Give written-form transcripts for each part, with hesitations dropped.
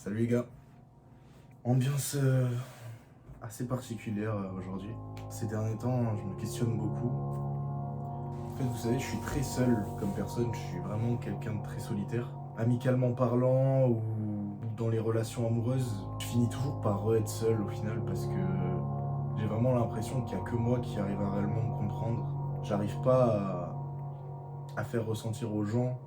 Salut les gars. Ambiance assez particulière aujourd'hui. Ces derniers temps, je me questionne beaucoup. En fait, vous savez, je suis très seul comme personne. Je suis vraiment quelqu'un de très solitaire. Amicalement parlant ou dans les relations amoureuses, je finis toujours par être seul au final parce que j'ai vraiment l'impression qu'il n'y a que moi qui arrive à réellement me comprendre. J'arrive pas à faire ressentir aux gens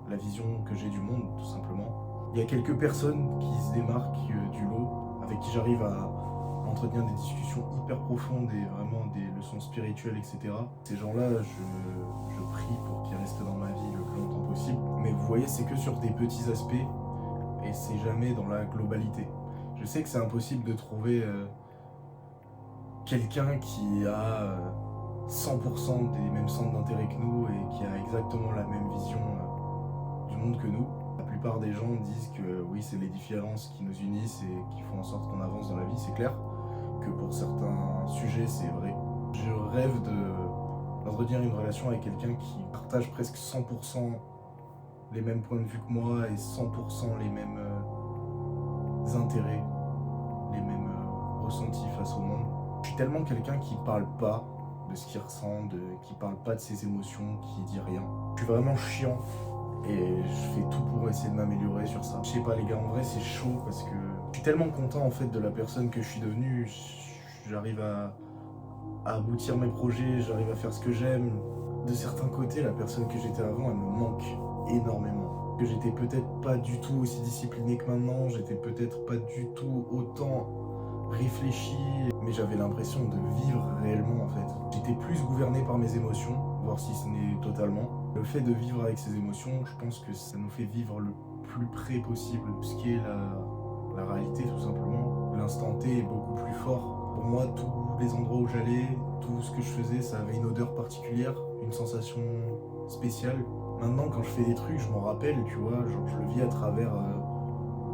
la vision que j'ai du monde, tout simplement. Il y a quelques personnes qui se démarquent du lot, avec qui j'arrive à entretenir des discussions hyper profondes et vraiment des leçons spirituelles, etc. Ces gens-là, je prie pour qu'ils restent dans ma vie le plus longtemps possible. Mais vous voyez, c'est que sur des petits aspects et c'est jamais dans la globalité. Je sais que c'est impossible de trouver quelqu'un qui a 100% des mêmes centres d'intérêt que nous et qui a exactement la même vision du monde que nous. La plupart des gens disent que oui, c'est les différences qui nous unissent et qui font en sorte qu'on avance dans la vie, c'est clair. Que pour certains sujets, c'est vrai. Je rêve d'entretenir une relation avec quelqu'un qui partage presque 100% les mêmes points de vue que moi et 100% les mêmes intérêts, les mêmes ressentis face au monde. Je suis tellement quelqu'un qui parle pas de ce qu'il ressent, qui parle pas de ses émotions, qui dit rien. Je suis vraiment chiant. Et je fais tout pour essayer de m'améliorer sur ça. Je sais pas les gars, en vrai c'est chaud parce que je suis tellement content en fait de la personne que je suis devenue. J'arrive à aboutir mes projets, j'arrive à faire ce que j'aime. De certains côtés, la personne que j'étais avant, elle me manque énormément. Que j'étais peut-être pas du tout aussi discipliné que maintenant, j'étais peut-être pas du tout autant réfléchi, mais j'avais l'impression de vivre réellement en fait. J'étais plus gouverné par mes émotions, voire si ce n'est totalement. Le fait de vivre avec ses émotions, je pense que ça nous fait vivre le plus près possible de ce qu'est la réalité tout simplement. L'instant T est beaucoup plus fort. Pour moi, tous les endroits où j'allais, tout ce que je faisais, ça avait une odeur particulière, une sensation spéciale. Maintenant, quand je fais des trucs, je m'en rappelle, tu vois, genre je le vis à travers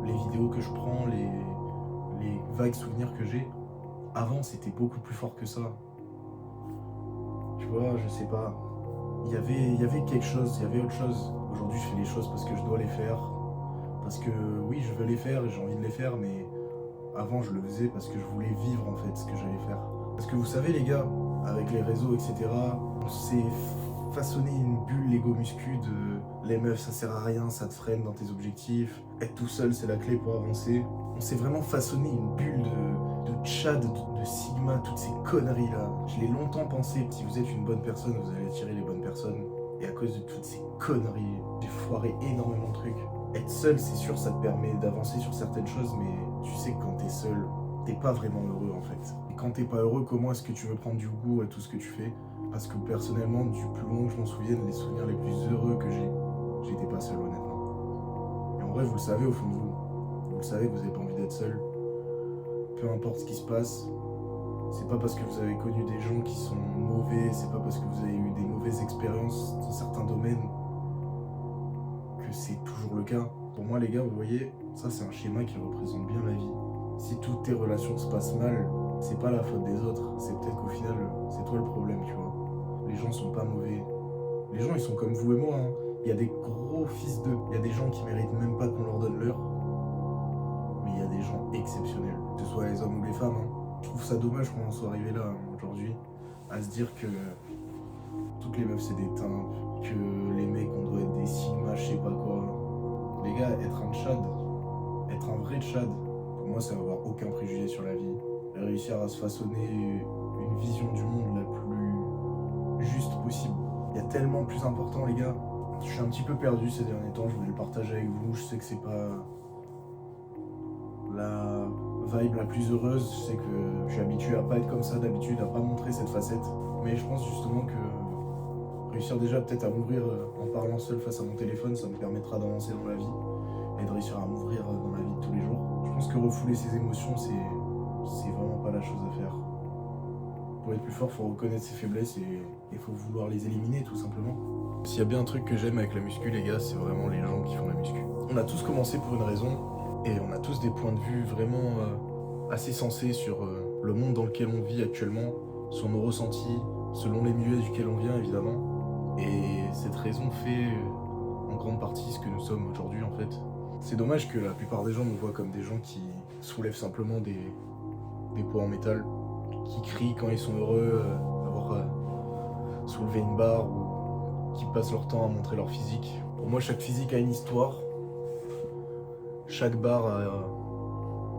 les vidéos que je prends, les vagues souvenirs que j'ai. Avant, c'était beaucoup plus fort que ça. Tu vois, je sais pas. Il y avait quelque chose, il y avait autre chose. Aujourd'hui, je fais les choses parce que je dois les faire. Parce que oui, je veux les faire et j'ai envie de les faire, mais avant, je le faisais parce que je voulais vivre en fait ce que j'allais faire. Parce que vous savez, les gars, avec les réseaux, etc., on s'est façonné une bulle Lego muscu de les meufs, ça sert à rien, ça te freine dans tes objectifs. Être tout seul, c'est la clé pour avancer. On s'est vraiment façonné une bulle de Tchad, de Sigma, toutes ces conneries-là. Je l'ai longtemps pensé. Si vous êtes une bonne personne, vous allez attirer les bonnes personnes. Et à cause de toutes ces conneries, j'ai foiré énormément de trucs. Être seul, c'est sûr, ça te permet d'avancer sur certaines choses, mais tu sais que quand t'es seul, t'es pas vraiment heureux en fait. Et quand t'es pas heureux, comment est-ce que tu veux prendre du goût à tout ce que tu fais? Parce que personnellement, du plus loin que je m'en souvienne, les souvenirs les plus heureux que j'étais pas seul honnêtement. Et en vrai, vous le savez au fond de vous. Vous le savez que vous n'avez pas envie d'être seul. Peu importe ce qui se passe, c'est pas parce que vous avez connu des gens qui sont mauvais, c'est pas parce que vous avez eu des mauvaises expériences dans certains domaines que c'est toujours le cas. Pour moi, les gars, vous voyez, ça c'est un schéma qui représente bien la vie. Si toutes tes relations se passent mal, c'est pas la faute des autres, c'est peut-être qu'au final, c'est toi le problème, tu vois. Les gens sont pas mauvais. Les gens, ils sont comme vous et moi, hein. Il y a des gros fils d'eux. Il y a des gens qui méritent même pas qu'on leur donne l'heure. Mais il y a des gens exceptionnels, que ce soit les hommes ou les femmes, hein. Je trouve ça dommage qu'on en soit arrivé là, hein, aujourd'hui, à se dire que toutes les meufs c'est des timpes, que les mecs on doit être des sigma, je sais pas quoi. Les gars, être un tchad, être un vrai tchad, pour moi c'est avoir aucun préjugé sur la vie. Réussir à se façonner une vision du monde la plus juste possible. Il y a tellement plus important les gars. Je suis un petit peu perdu ces derniers temps, je voulais le partager avec vous, je sais que c'est pas la vibe la plus heureuse, je sais que je suis habitué à pas être comme ça d'habitude, à pas montrer cette facette, mais je pense justement que réussir déjà peut-être à m'ouvrir en parlant seul face à mon téléphone, ça me permettra d'avancer dans la vie et de réussir à m'ouvrir dans la vie de tous les jours. Je pense que refouler ses émotions, c'est vraiment pas la chose à faire. Pour être plus fort, faut reconnaître ses faiblesses et il faut vouloir les éliminer tout simplement. S'il y a bien un truc que j'aime avec la muscu les gars, c'est vraiment les gens qui font la muscu. On a tous commencé pour une raison, et on a tous des points de vue vraiment assez sensés sur le monde dans lequel on vit actuellement, sur nos ressentis, selon les milieux duquel on vient évidemment. Et cette raison fait en grande partie ce que nous sommes aujourd'hui en fait. C'est dommage que la plupart des gens nous voient comme des gens qui soulèvent simplement des poids en métal, qui crient quand ils sont heureux d'avoir soulevé une barre ou qui passent leur temps à montrer leur physique. Pour moi, chaque physique a une histoire. Chaque barre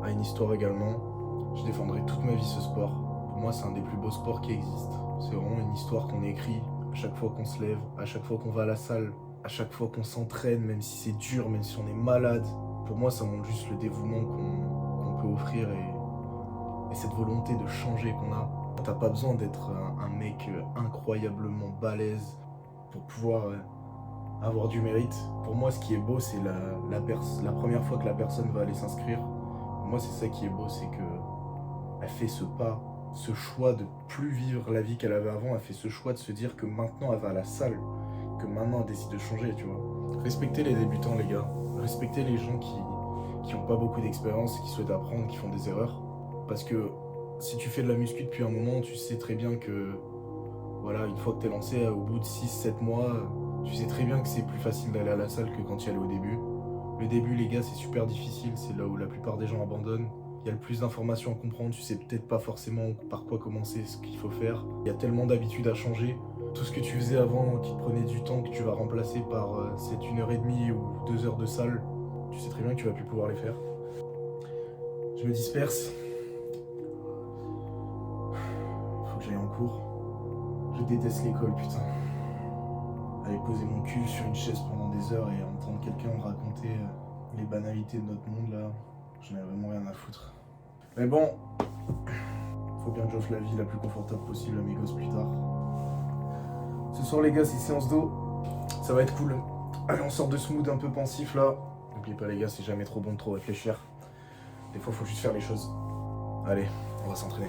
a une histoire également. Je défendrai toute ma vie ce sport. Pour moi, c'est un des plus beaux sports qui existent. C'est vraiment une histoire qu'on écrit à chaque fois qu'on se lève, à chaque fois qu'on va à la salle, à chaque fois qu'on s'entraîne, même si c'est dur, même si on est malade. Pour moi, ça montre juste le dévouement qu'on peut offrir et cette volonté de changer qu'on a. T'as pas besoin d'être un mec incroyablement balèze pour pouvoir avoir du mérite. Pour moi, ce qui est beau, c'est la première fois que la personne va aller s'inscrire. Moi, c'est ça qui est beau, c'est que elle fait ce pas, ce choix de plus vivre la vie qu'elle avait avant. Elle fait ce choix de se dire que maintenant, elle va à la salle, que maintenant, elle décide de changer, tu vois. Respectez les débutants, les gars. Respectez les gens qui ont pas beaucoup d'expérience, qui souhaitent apprendre, qui font des erreurs. Parce que si tu fais de la muscu depuis un moment, tu sais très bien que, voilà, une fois que t'es lancé, au bout de 6-7 mois, tu sais très bien que c'est plus facile d'aller à la salle que quand tu y allais au début. Le début, les gars, c'est super difficile, c'est là où la plupart des gens abandonnent. Il y a le plus d'informations à comprendre, tu sais peut-être pas forcément par quoi commencer, ce qu'il faut faire. Il y a tellement d'habitudes à changer. Tout ce que tu faisais avant, qui te prenait du temps, que tu vas remplacer par cette 1h30 ou 2 heures de salle, tu sais très bien que tu vas plus pouvoir les faire. Je me disperse. Faut que j'aille en cours. Je déteste l'école, putain. Aller poser mon cul sur une chaise pendant des heures et entendre quelqu'un me raconter les banalités de notre monde, là, j'en ai vraiment rien à foutre. Mais bon, faut bien que j'offre la vie la plus confortable possible à mes gosses plus tard. Ce soir, les gars, c'est séance d'eau. Ça va être cool. Allez, on sort de ce mood un peu pensif, là. N'oubliez pas, les gars, c'est jamais trop bon de trop réfléchir. Des fois, faut juste faire les choses. Allez, on va s'entraîner.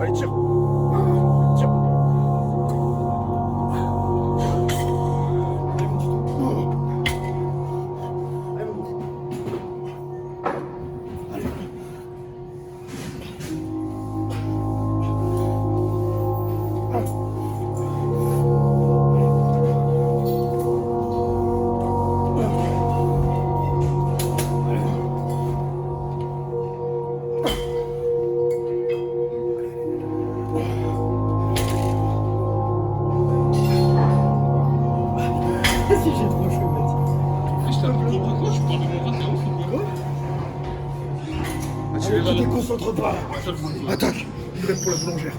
Allez, tire. Tire. Tu te concentres pas. Attaque. Il reste pour la boulangère.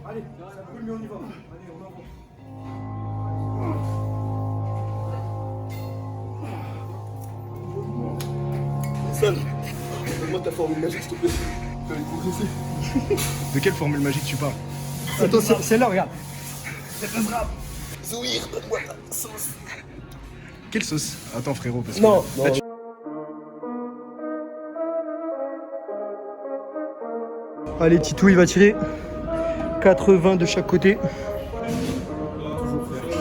Allez, ça brûle, mais on y va. Allez, on avance. Sam, donne-moi ta formule magique, s'il te plaît. Tu vas les progresser. De quelle formule magique tu parles? Attends, c'est là, regarde. C'est pas grave. Zouir, donne-moi ta sauce. Quelle sauce? Attends frérot, parce que... Non, là, non. Allez, Titou, il va tirer. 80 de chaque côté.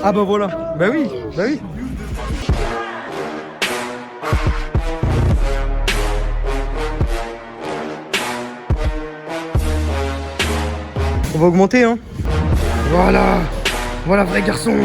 Ah bah voilà. Bah oui, bah oui. On va augmenter, hein. Voilà. Voilà, vrai garçon.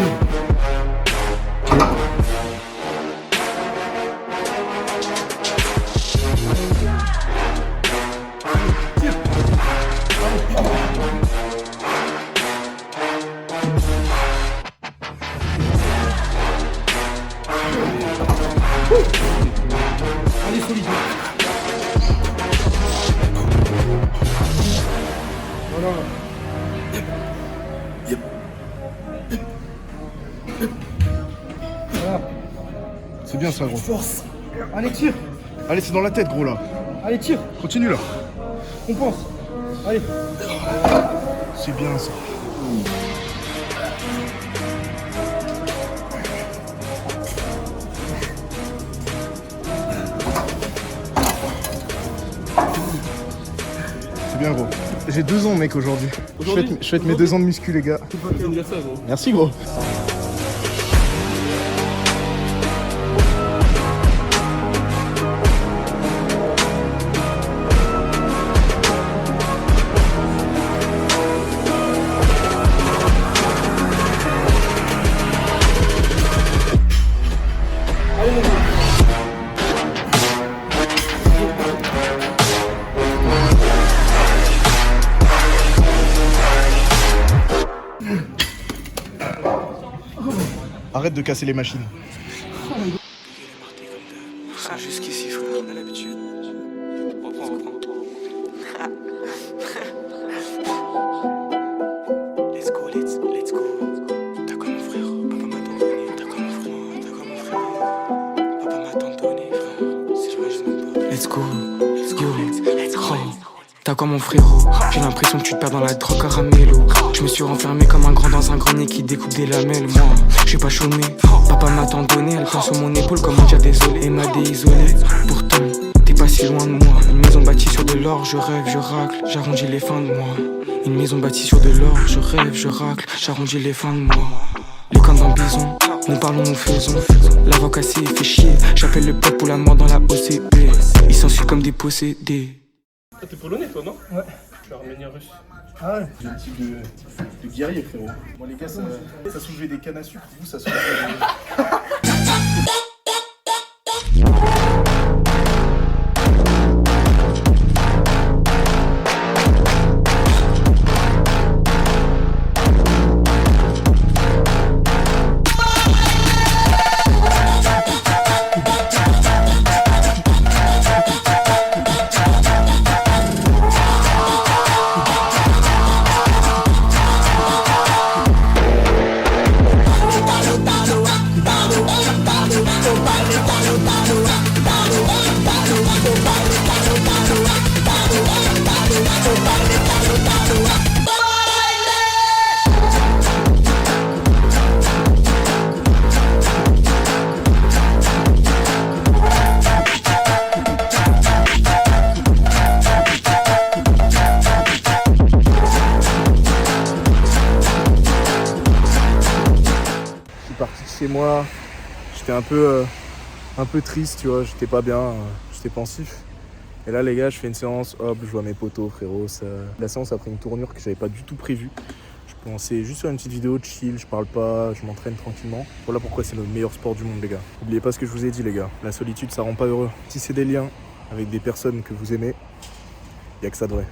Allez, solide. Voilà. Voilà. C'est bien ça, gros. Force. Allez, tire. Allez, c'est dans la tête, gros, là. Allez, tire. Continue, là. On pense. Allez. C'est bien ça. C'est bien, gros. J'ai 2 ans, mec, aujourd'hui. Je fête mes 2 ans de muscu, les gars. Merci, gros. Arrête de casser les machines. Jusqu'ici, frère, on a l'habitude. Reprends. Let's go. T'as comme mon frère, papa m'a tant donné. T'as comme mon frère, papa m'a tant donné, frère. Si je m'imagine pas. Let's go. T'as comme mon frérot, j'ai l'impression que tu te perds dans la drogue caramello. Je me suis renfermé comme un grand dans un grenier qui découpe des lamelles. Moi, j'ai pas chômé, papa m'a tant donné. Elle tient sur mon épaule comme on dit désolé et m'a déisolé. Pourtant, t'es pas si loin de moi. Une maison bâtie sur de l'or, je rêve, je racle, j'arrondis les fins de mois. Une maison bâtie sur de l'or, je rêve, je racle, j'arrondis les fins de mois. Les camps d'un bison, nous parlons, nous faisons. L'avocat s'est fait chier, j'appelle le peuple pour la mort dans la OCP. Ils s'enfuient comme des possédés. T'es polonais toi, non? Ouais. Je suis arménien russe. Ah ouais. J'ai un type de guerrier, frérot. Moi, les gars, ça soulevait des cannes à sucre. Vous, ça soulevait chez moi, j'étais un peu triste, tu vois, j'étais pas bien, j'étais pensif. Et là les gars, je fais une séance, hop, je vois mes potos, frérot. La séance a pris une tournure que j'avais pas du tout prévue. Je pensais juste faire une petite vidéo de chill, je parle pas, je m'entraîne tranquillement. Voilà pourquoi c'est le meilleur sport du monde, les gars. N'oubliez pas ce que je vous ai dit, les gars. La solitude, ça rend pas heureux. Si c'est des liens avec des personnes que vous aimez, y a que ça de vrai.